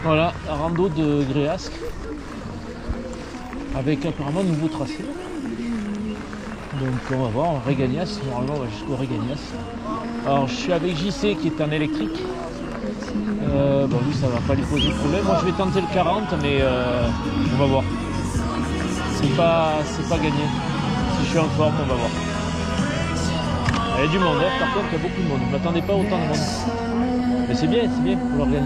Voilà, la rando de Gréasque. Avec apparemment un nouveau tracé. Donc on va voir, Régagnas, normalement on va jusqu'au Régagnas. Alors je suis avec JC qui est en électrique. Bon lui ça va pas lui poser de problème. Moi je vais tenter le 40 mais on va voir. C'est pas gagné. Si je suis en forme, on va voir. Il y a du monde, hein. Par contre il y a beaucoup de monde. Je ne m'attendais pas autant de monde. Mais c'est bien pour les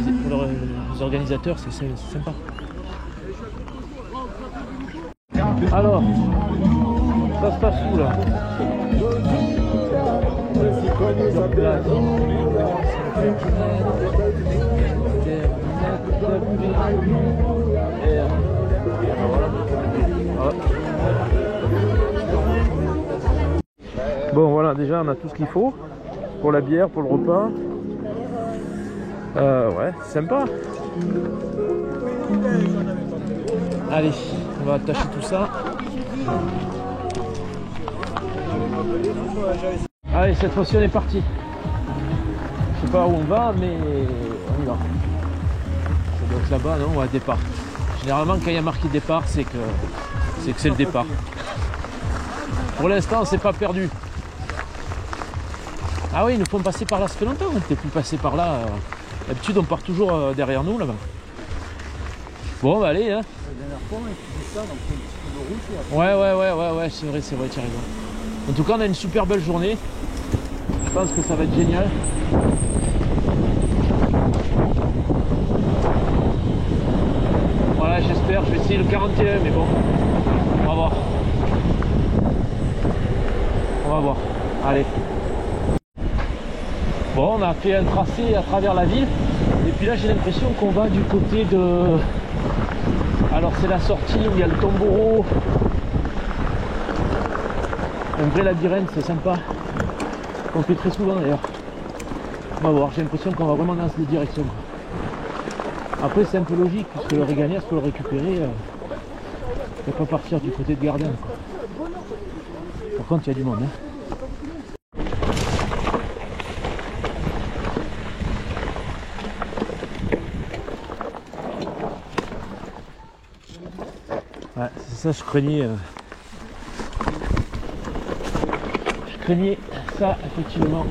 organisateurs, c'est sympa. Alors, ça se passe où là? Bon voilà, déjà on a tout ce qu'il faut pour la bière, pour le repas. Ouais, c'est sympa. Allez, on va attacher tout ça. Allez, cette fois-ci on est parti. Je sais pas où on va, mais on y va. Ça doit être là-bas, non? Ouais, départ. Généralement, quand il y a marqué départ, c'est que c'est le départ. Pour l'instant, c'est pas perdu. Ah oui, ils nous font passer par là, ça fait longtemps qu'on n'était plus passé par là. D'habitude, on part toujours derrière nous là-bas. Bon, bah allez, hein. Ouais, c'est vrai, tu as raison. En tout cas, on a une super belle journée. Je pense que ça va être génial. Voilà, j'espère. Je vais essayer le 41, mais bon, on va voir. On va voir. Allez. Bon, on a fait un tracé à travers la ville. Et puis là, j'ai l'impression qu'on va du côté de... Alors, c'est la sortie où il y a le Tomboro. Un vrai labyrinthe, c'est sympa. On fait très souvent d'ailleurs. On va voir, j'ai l'impression qu'on va vraiment dans cette direction. Après, c'est un peu logique, puisque le Régagnas, pour le récupérer, il ne peut pas partir du côté de Gardin. Par contre, il y a du monde. Hein. Ouais, c'est ça, je craignais. Je craignais ça, effectivement.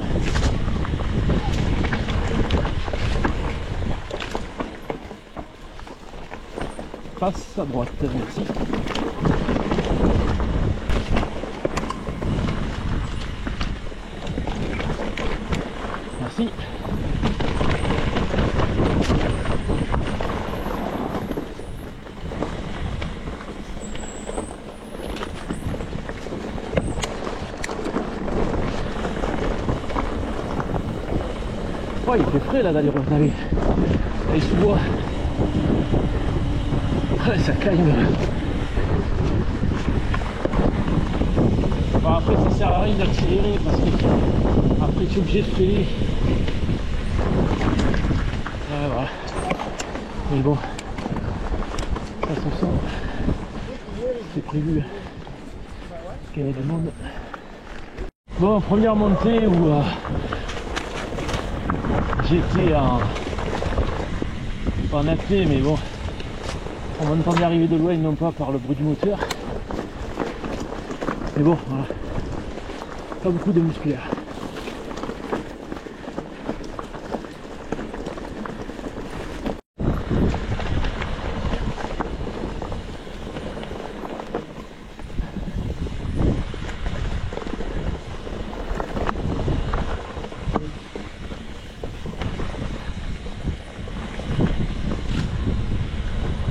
Passe à droite, merci. Merci. Oh, il fait frais là d'aller revenir. Là, il se voit. Ouais, ça caille. Bon, après, ça sert à rien d'accélérer parce que après, tu es obligé de freiner. Ouais, voilà. Mais bon, de toute façon, c'est prévu qu'il y ait du monde. Bon, première montée où j'étais en apnée, mais bon, on m'entendait arriver de loin, non pas par le bruit du moteur. Mais bon, voilà. Pas beaucoup de musculaire.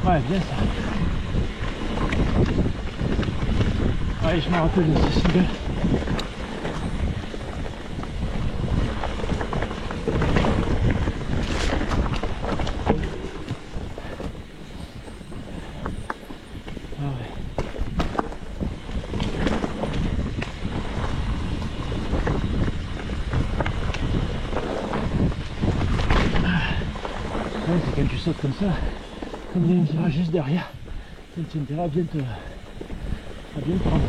Ouais, bien ça. Ouais, je me rappelle de ce super. C'est quand tu sautes comme ça, comme il y a un virage juste derrière, tu as intérêt à bien te rendre.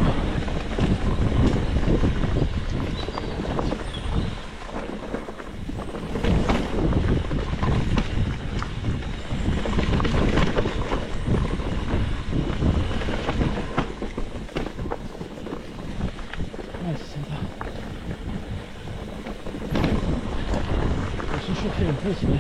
Ouais, c'est sympa. On va se chauffer un peu, c'est vrai.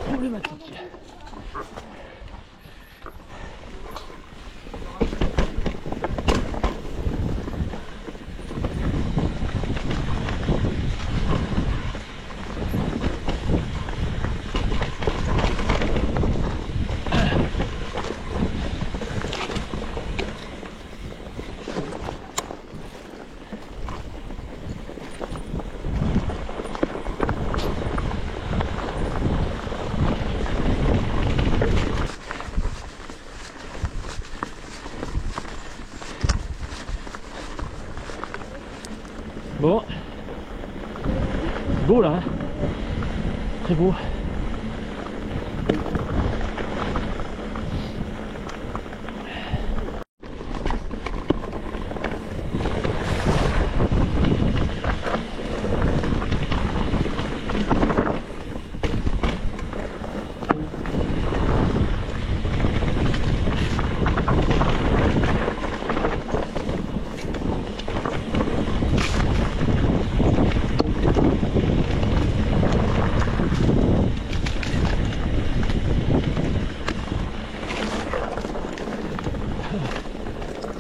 Problématique. Bon, beau là, hein, très beau.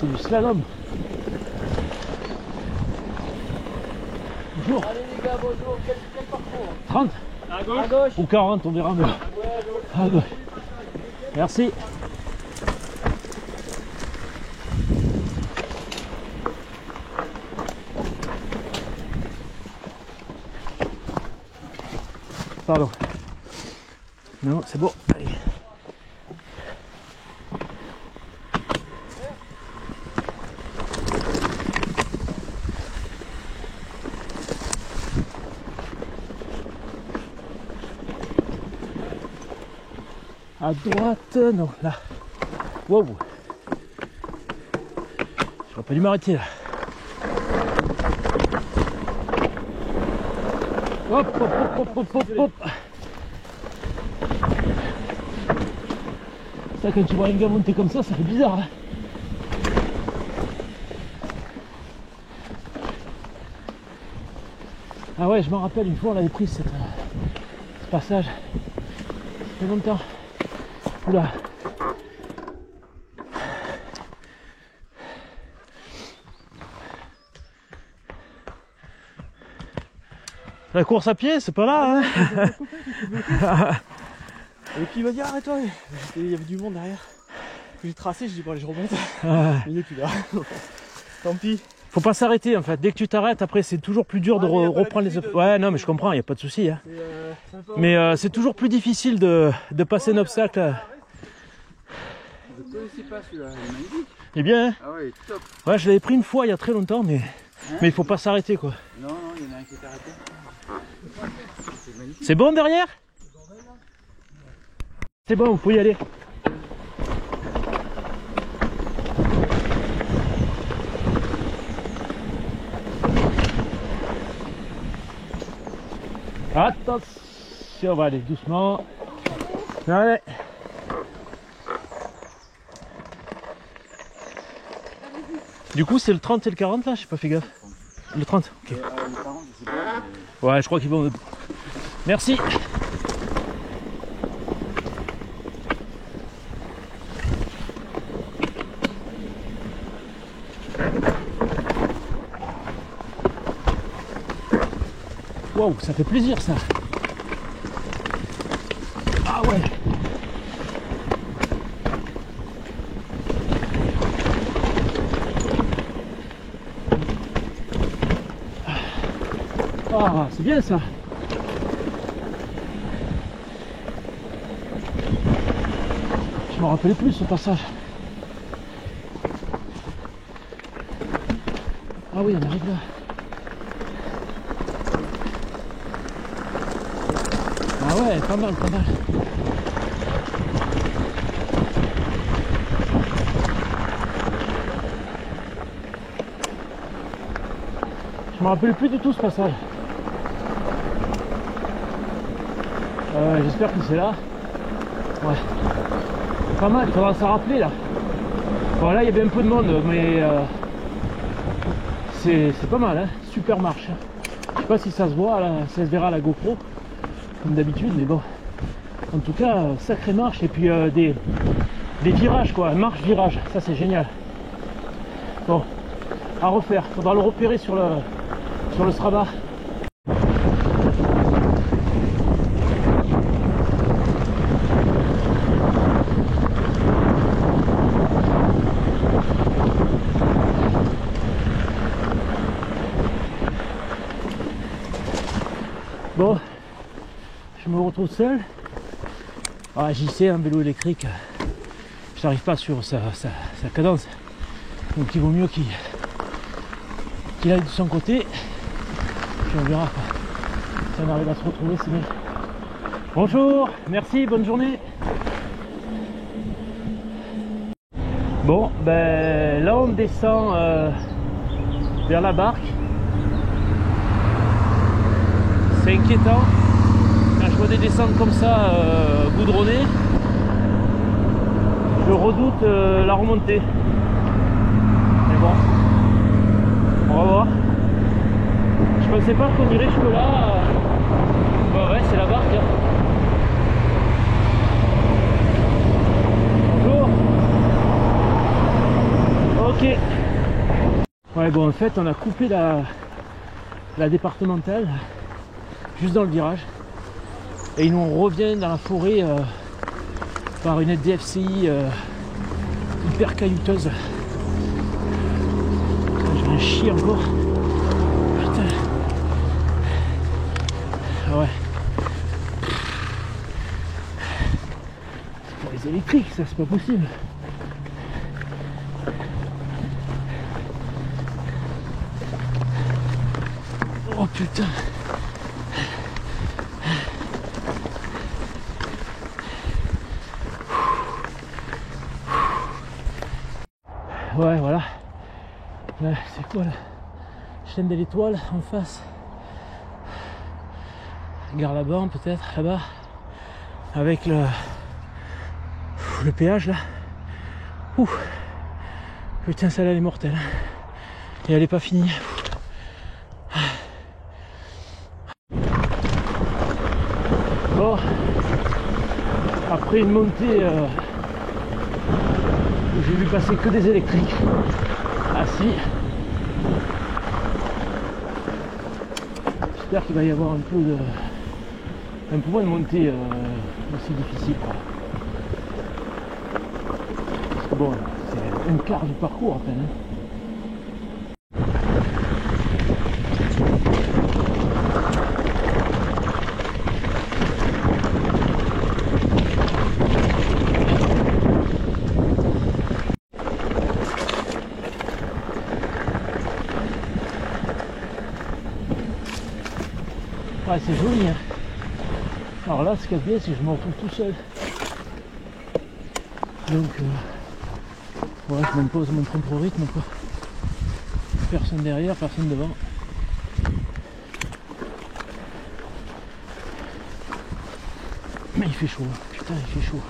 C'est du slalom. Bonjour. Allez les gars, bonjour. Quel parcours? 30 À gauche. ou 40, on verra mieux. À gauche. Merci. Pardon. Non, c'est bon. Allez. À droite, non, là. Wow. J'aurais pas dû m'arrêter là. Hop, hop, hop, hop, hop, hop, hop. Ça, quand tu vois un gars monter comme ça fait bizarre. Hein. Ah ouais, je me rappelle une fois on avait pris ce passage. Ça fait longtemps. Oula. La course à pied, c'est pas là, hein. Et puis il m'a dit arrête-toi. Il y avait du monde derrière. J'ai tracé, je dis bon allez je remonte. Il n'est plus là. Tant pis. Faut pas s'arrêter en fait. Dès que tu t'arrêtes, après c'est toujours plus dur de reprendre les... Ouais, non mais je comprends, il n'y a pas de souci. Hein. Mais c'est toujours plus difficile de passer un obstacle. Je ne connaissais pas celui-là, il est magnifique. Il est bien, hein. Ah ouais, top. Ouais, je l'avais pris une fois il y a très longtemps, mais il faut pas s'arrêter quoi. Non, non, il y en a un qui est arrêté. C'est magnifique. C'est bon derrière? C'est bon, vous pouvez y aller. Attention, on va aller doucement. Allez. Du coup, c'est le 30 et le 40 là, j'ai pas fait gaffe. Le 30, ok. Le 40, je sais pas. Mais... Ouais, je crois qu'ils vont. Merci. Waouh, ça fait plaisir ça. Ah ouais. Ah, c'est bien ça. Je me rappelais plus ce passage. Ah oui, on arrive là. Ah ouais, pas mal, pas mal. Je me rappelle plus du tout ce passage. J'espère que c'est là. Ouais. Pas mal, il faudra s'en rappeler là. Bon là il y avait un peu de monde mais c'est pas mal, hein. Super marche. Je sais pas si ça se voit là, ça se verra à la GoPro comme d'habitude, mais bon. En tout cas, sacrée marche et puis des virages quoi, marche-virage, ça c'est génial. Bon, à refaire, faudra le repérer sur le Strava. Bon, je me retrouve seul. Ah, j'y sais, un vélo électrique, je n'arrive pas sur sa cadence. Donc il vaut mieux qu'il aille de son côté. Puis on verra quoi. Si on arrive à se retrouver, c'est bien. Bonjour, merci, bonne journée. Bon, ben là on descend vers la barque. C'est inquiétant quand je vois des descentes comme ça goudronnées. Je redoute la remontée. Mais bon, on va voir. Je pensais pas qu'on irait jusque là. Bah ouais, c'est la barque. Hein. Bonjour. Ok. Ouais, bon, en fait, on a coupé la départementale juste dans le virage. Et nous on revient dans la forêt par une DFCI hyper caillouteuse. J'ai un chier encore. Putain. Ah ouais. C'est pour les électriques, ça c'est pas possible. Oh putain. Ouais, voilà. C'est quoi la chaîne de l'Étoile en face? Gare là-bas, peut-être, là-bas. Avec le péage là. Ouh. Putain, celle-là elle est mortelle. Et elle est pas finie. Bon. Après une montée j'ai vu passer que des électriques. Ah si. J'espère qu'il va y avoir un peu moins de montée aussi difficile. Parce que bon, c'est un quart du parcours à peine. Hein. Ah, c'est joli hein. Alors là ce qu'il y a de bien c'est que je me retrouve tout seul. Donc ouais, je m'impose mon propre rythme quoi. Personne derrière, personne devant. Mais il fait chaud, putain il fait chaud.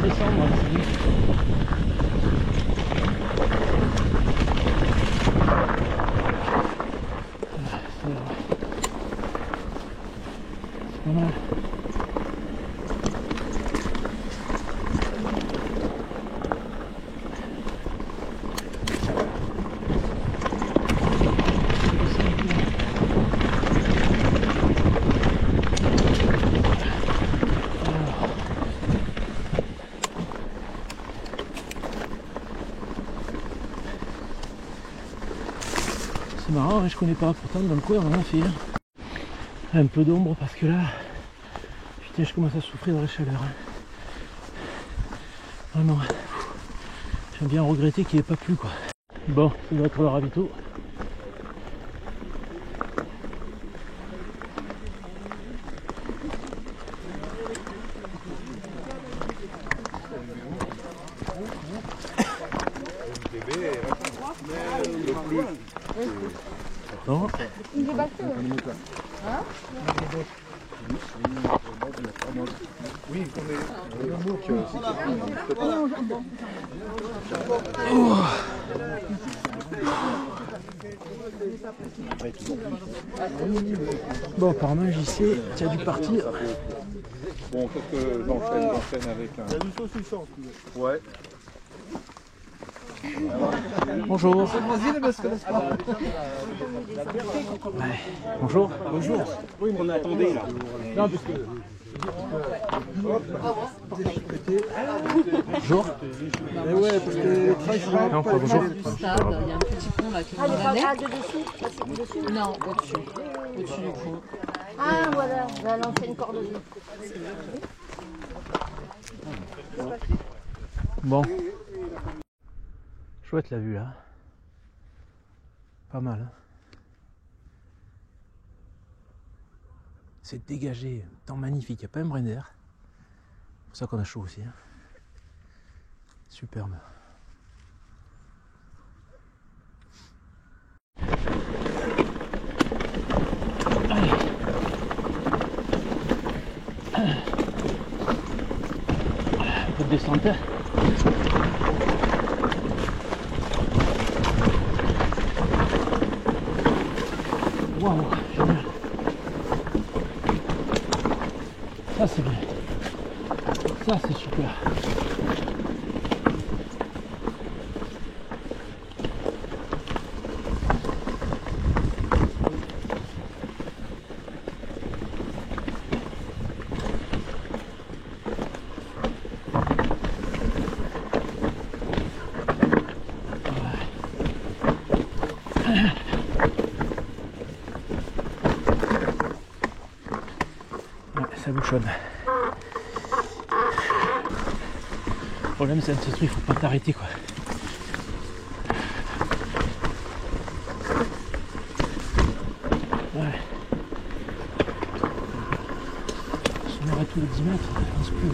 Descendre, c'est bien. C'est pas mal. C'est marrant, hein, je connais pas, pourtant dans le coin on en a fait. Hein. Un peu d'ombre parce que là, putain, je commence à souffrir de la chaleur. Hein. Vraiment, j'aime bien regretter qu'il n'y ait pas plu quoi. Bon, ça doit être le ravito. Non. Bon, apparemment JC, tu as dû partir. Bon, qu'est-ce que j'enchaîne avec un... Il y a du saucisson. Ouais. Bonjour. Ouais. Bonjour. Bonjour. Oui, mais on attendait là. Non, parce que... Bonjour. Eh ouais, parce que... Non, pas bonjour. Du stade, il y a un petit pont là qui est Ah, condamné. de dessous? Non, au-dessus. Au-dessus du pont. Ah, voilà, là, l'ancienne cordonnier. Bon. Chouette la vue là. Pas mal. Hein. C'est dégagé, temps magnifique, il n'y a pas un brin d'air. C'est pour ça qu'on a chaud aussi. Hein. Superbe. Allez. Un peu de descente. Waouh, génial. Ça c'est bien. Ça c'est super. Ça bouchonne. Le problème c'est un de ces trucs, il faut pas t'arrêter quoi. Ouais. Si on arrête tous les 10 mètres, ça avance plus.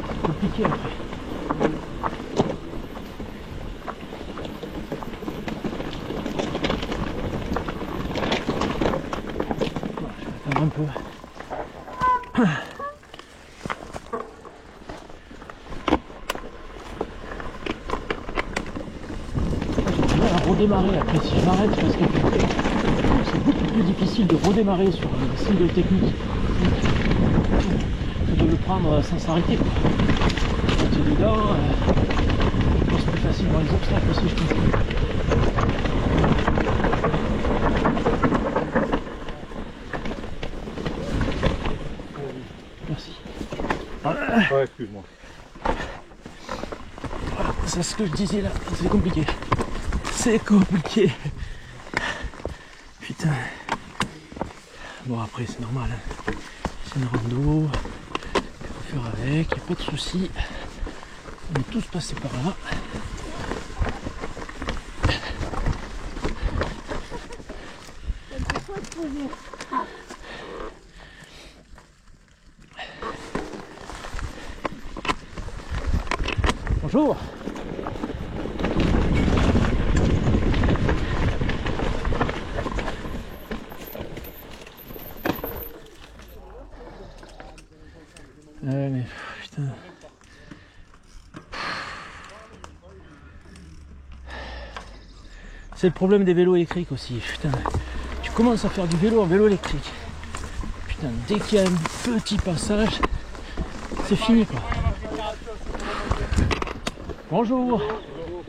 C'est compliqué après. Un peu. Je vais redémarrer après si je m'arrête parce que c'est beaucoup plus difficile de redémarrer sur un single technique que de le prendre sans s'arrêter. Quand tu es dedans, c'est plus facile dans les obstacles aussi je pense. Merci. Ouais, excuse-moi. Voilà, c'est ce que je disais là, c'est compliqué. C'est compliqué. Putain. Bon après c'est normal. Hein. C'est une rando. Il faut faire avec, il n'y a pas de soucis. On est tous passés par là. Bonjour. Ouais mais putain. C'est le problème des vélos électriques aussi, putain. Tu commences à faire du vélo en vélo électrique. Putain, dès qu'il y a un petit passage, c'est fini quoi. Bonjour.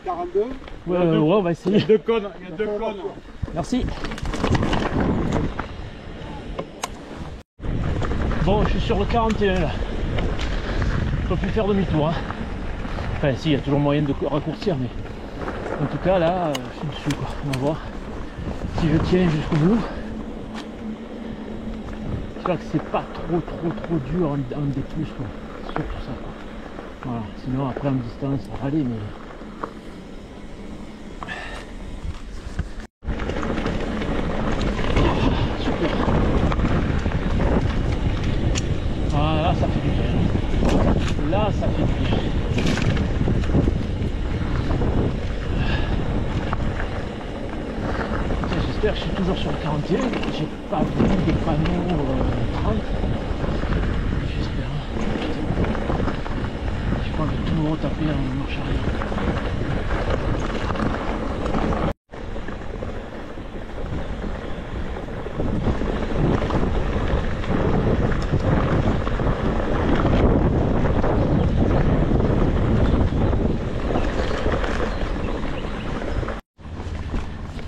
42. Ouais, on va essayer. Il y a deux cônes. Merci. Bon, je suis sur le 41 là. Je peux plus faire demi-tour. Hein. Enfin, si, il y a toujours moyen de raccourcir, mais En tout cas là, je suis dessus quoi. On va voir si je tiens jusqu'au bout. J'espère que c'est pas trop dur en D+, quoi. C'est surtout ça quoi. Voilà, sinon après en distance ça va aller mais. Super. Voilà, là ça fait du bien. Là ça fait du bien. J'espère que je suis toujours sur le 41, j'ai pas vu des panneaux 30. J'espère. Je crois que je vais tout me retaper en marche arrière.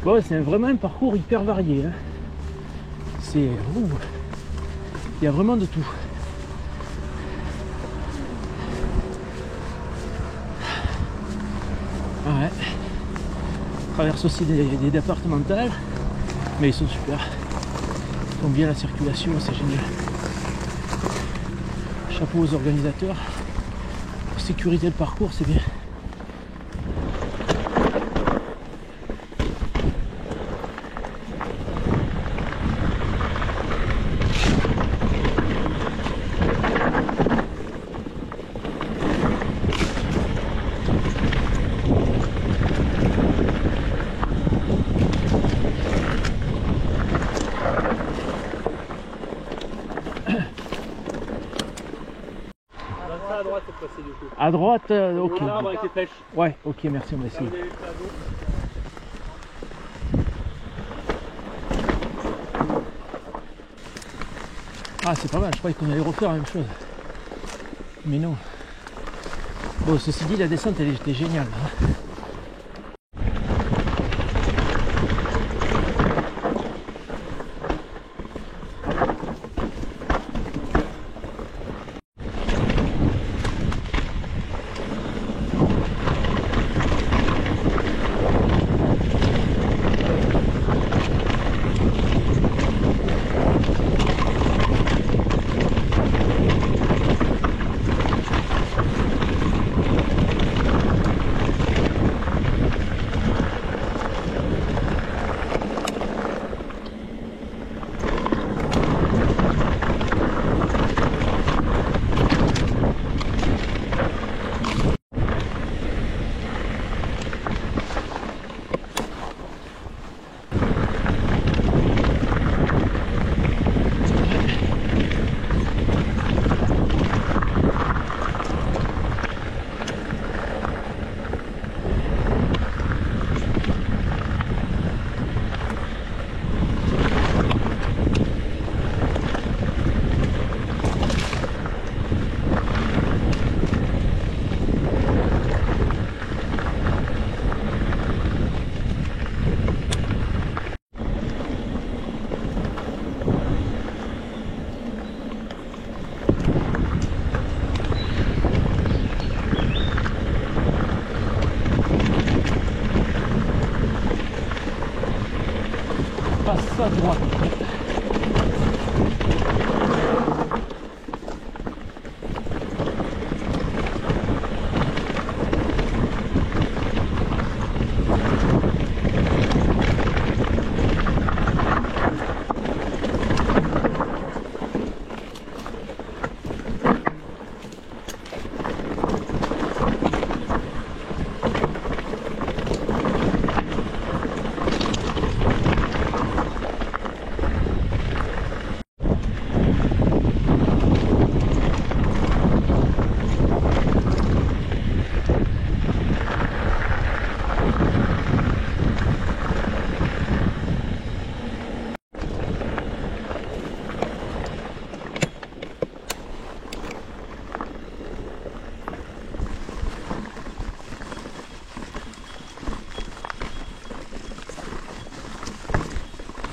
Bon, c'est vraiment un parcours hyper varié. Hein. C'est. Il y a vraiment de tout. Ouais. On traverse aussi des départementales, mais ils sont super. Ils font bien la circulation, c'est génial. Chapeau aux organisateurs. Pour sécuriser le parcours, c'est bien. À droite cette fois-ci du coup. À droite, ok. L'arbre avec les flèches. Ouais, ok, merci, on va essayer. Ah, c'est pas mal, je croyais qu'on allait refaire la même chose. Mais non. Bon, ceci dit, la descente, elle était géniale. Hein. Passe à droite.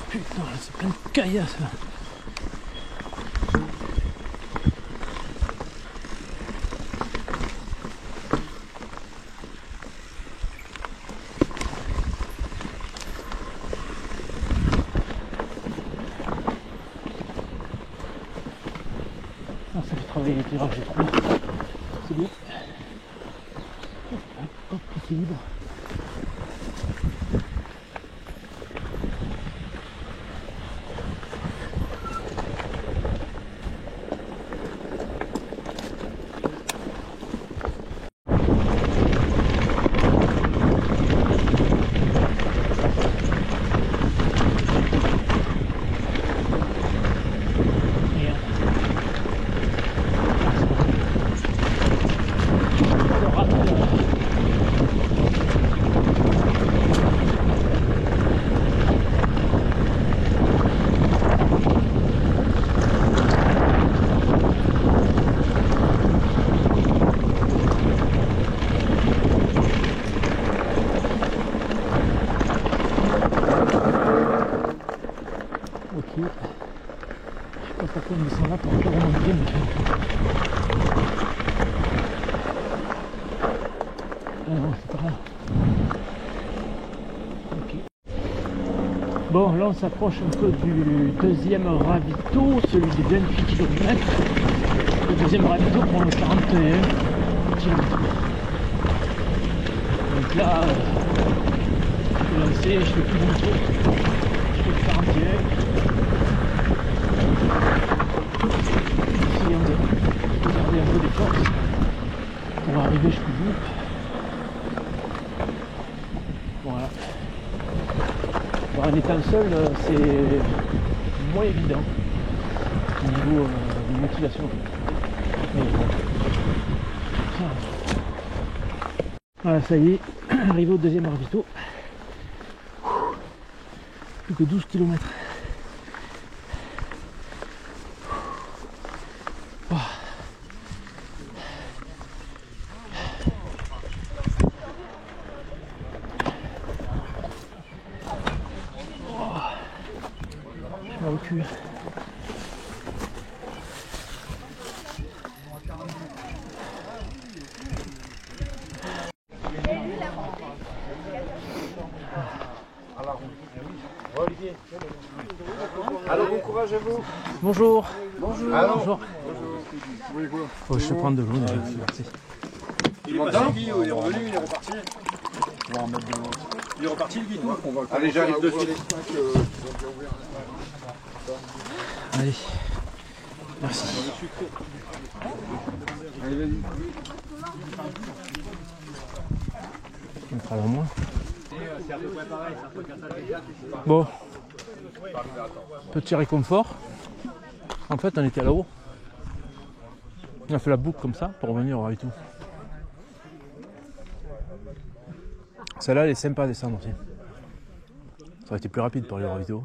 Putain, c'est plein de caillasses là. travailler l'éclairage, j'ai trouvé. C'est bien. Hop, équilibre. Ok. Je sais pas pourquoi ils sont là pour encore remonter. Ah non, c'est pas là. Ok. Bon, là on s'approche un peu du deuxième ravito, celui des 28 km. Le deuxième ravito pour le 41 km. Donc là, je suis lancé, je fais plus d'un tour. Je fais le 41. Essayons de garder un peu des forces pour arriver jusqu'au bout. Voilà. Pour un étant seul, c'est moins évident au niveau de motivation. Mais bon. Voilà, ça y est, arrivé au deuxième ravito. Plus que 12 km. Au cul. Alors bon courage à vous. Bonjour. Bonjour. Bonjour. Oh, je vais prendre de l'eau. Merci. Il est passé, Guy, il est revenu, il est reparti. Il est reparti, le Guy. Allez, j'arrive de suite. Allez. Merci. Allez, vas-y. On mettra là moins. Bon. Petit réconfort. En fait, on était là-haut. On a fait la boucle comme ça pour revenir au ravito. Celle-là, elle est sympa à descendre aussi. Ça aurait été plus rapide pour aller au ravito.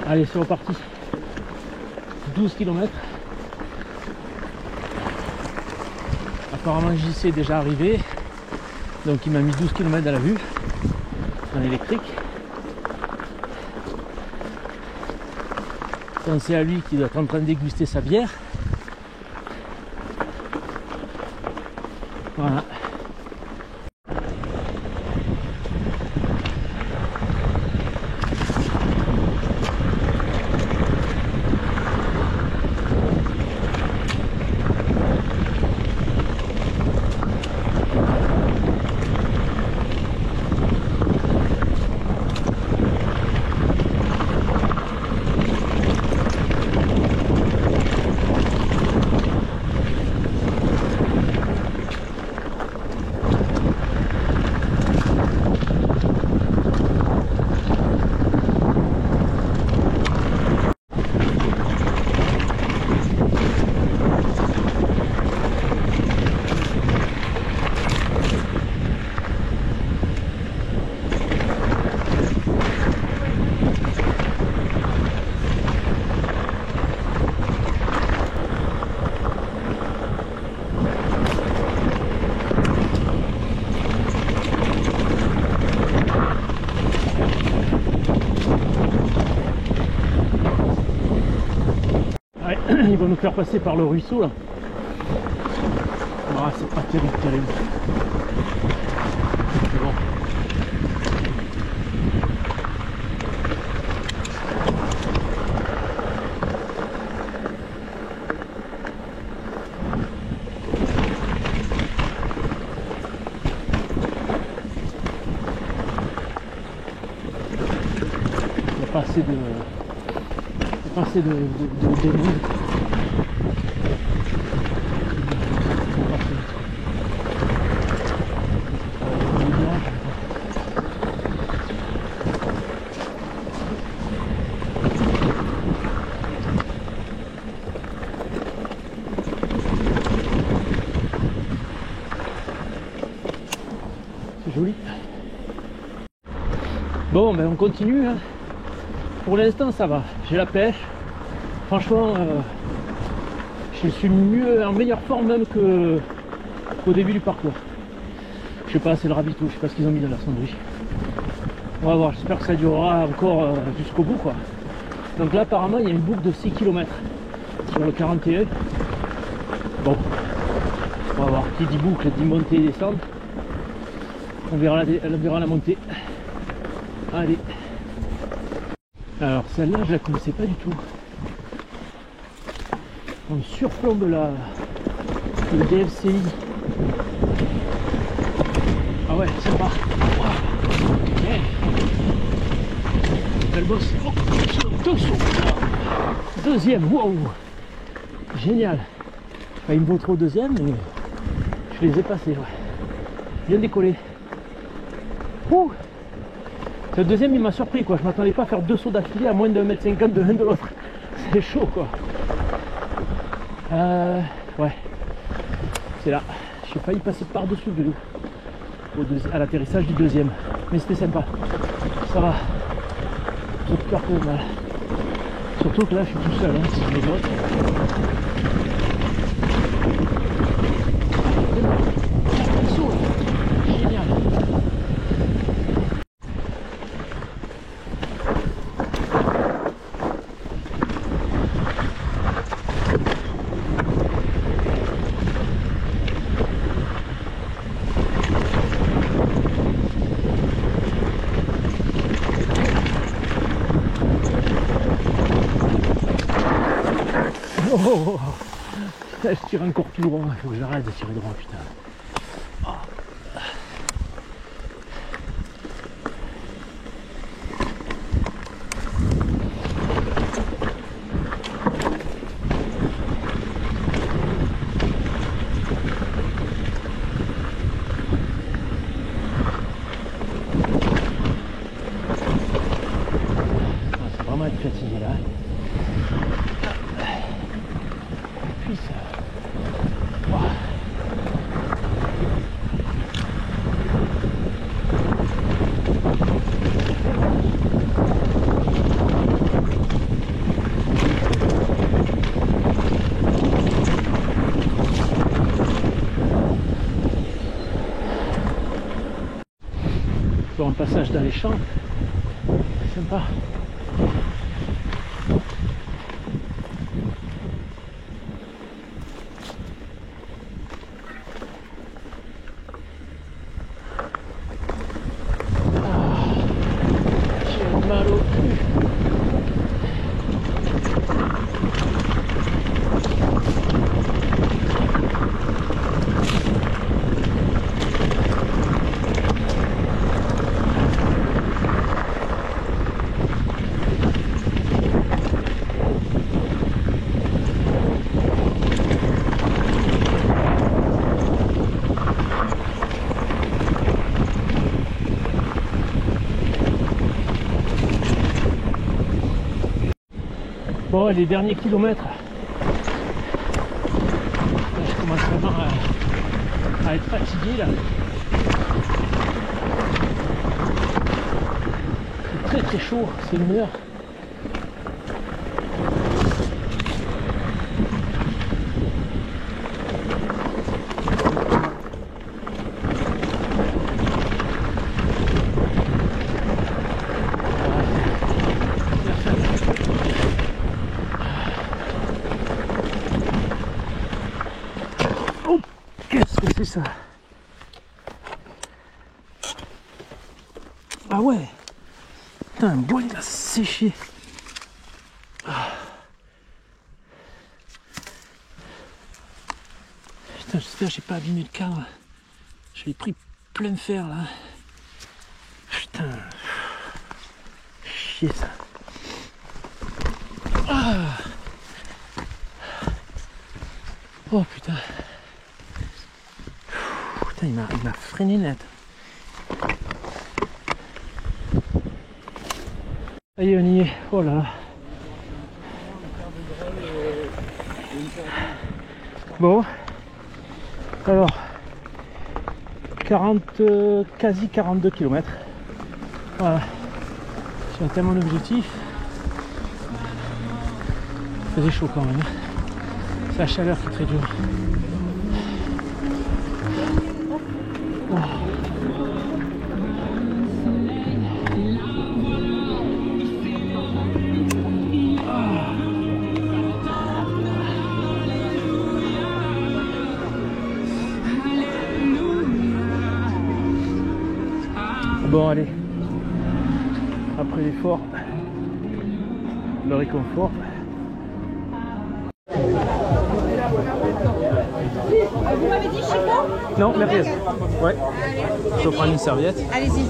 Allez, c'est reparti. 12 km. Apparemment, JC est déjà arrivé. Donc, il m'a mis 12 km à la vue. En électrique. Pensez à lui qui doit être en train de déguster sa bière. Voilà. Ils vont nous faire passer par le ruisseau là. Ah, c'est pas terrible. C'est bon. pas assez de. Pas assez de démons. C'est joli. Bon, ben on continue. Hein. Pour l'instant, ça va. J'ai la pêche. Franchement, je suis en meilleure forme même qu'au début du parcours. Je sais pas, c'est le ravito, je sais pas ce qu'ils ont mis dans la sonderie. On va voir, j'espère que ça durera encore jusqu'au bout quoi. Donc là apparemment il y a une boucle de 6 km sur le 41. Bon, on va voir, qui dit boucle dit montée et descente. On verra la montée. Allez. Alors celle-là je la connaissais pas du tout. On surplombe le DFCI. Ah ouais, sympa. Wow. Okay. Belle bosse. Oh, deuxième, wow. Génial. Enfin, il me vaut trop deuxième, mais je les ai passés. Ouais. Bien décollé. Ouh. Le deuxième, il m'a surpris quoi. Je m'attendais pas à faire 2 sauts d'affilée à moins de 1,50 m de l'un de l'autre. C'est chaud quoi. Ouais. C'est là. J'ai failli passer par-dessus le vélo. À l'atterrissage du deuxième, mais c'était sympa, ça va, j'ai peur que mal, surtout que là je suis tout seul, hein, si je les note. Génial. Oh, je tire encore tout droit, il faut que j'arrête de tirer droit, putain. Oh. C'est vraiment être fatigué là. Un passage dans les champs, sympa. J'ai mal au cul. Bon, les derniers kilomètres, là, je commence vraiment à être fatigué là. C'est très très chaud, c'est une heure. Oh, qu'est-ce que c'est ça? Ah ouais. Putain, le bois il a séché. Ah. Putain, j'espère que j'ai pas abîmé le cadre. Je l'ai pris plein fer là. Putain. Chier ça. Oh putain. Putain, il m'a freiné net. Allez, on y est. Oh là là. Bon. Alors. 40, quasi 42 km. Voilà. J'ai atteint mon objectif. Il faisait chaud quand même. C'est la chaleur qui est très dure. Oh. Bon allez, après l'effort, le réconfort. Vous m'avez dit chipon? Non, merguez. Ouais. Je vais prendre une serviette. Allez-y.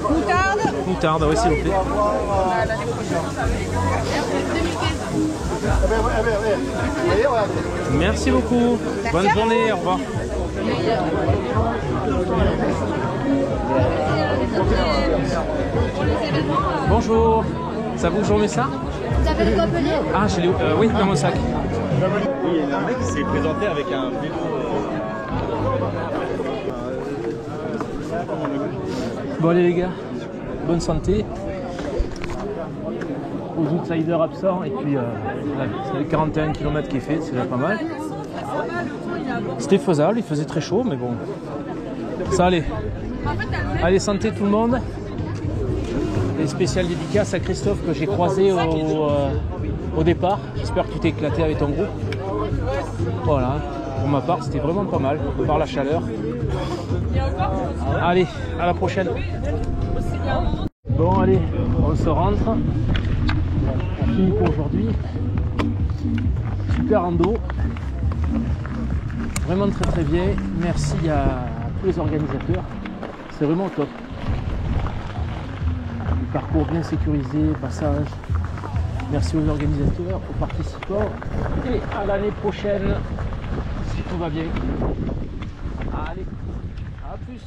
Moutarde. Moutarde, oui s'il vous plaît. Merci beaucoup. Bonne journée, au revoir. Bonjour. Ça vous, je remets ça? Vous avez le copelet? Ah, je l'ai oui, dans mon sac. Oui, il y a un mec qui s'est présenté avec un vélo. Bon allez les gars, bonne santé. Aux outsiders absents et puis c'est les 41 km qui est fait, c'est déjà pas mal. C'était faisable, il faisait très chaud mais bon, ça allait. Allez, santé tout le monde. Et spécial dédicace à Christophe que j'ai croisé au départ. J'espère que tu t'es éclaté avec ton groupe. Voilà, pour ma part c'était vraiment pas mal, par la chaleur. Allez, à la prochaine. Bon allez, on se rentre. On finit pour aujourd'hui. Super rando. Vraiment très très bien. Merci à tous les organisateurs. C'est vraiment top. Le parcours bien sécurisé, passage. Merci aux organisateurs, aux participants. Et à l'année prochaine, si tout va bien. Allez, à plus.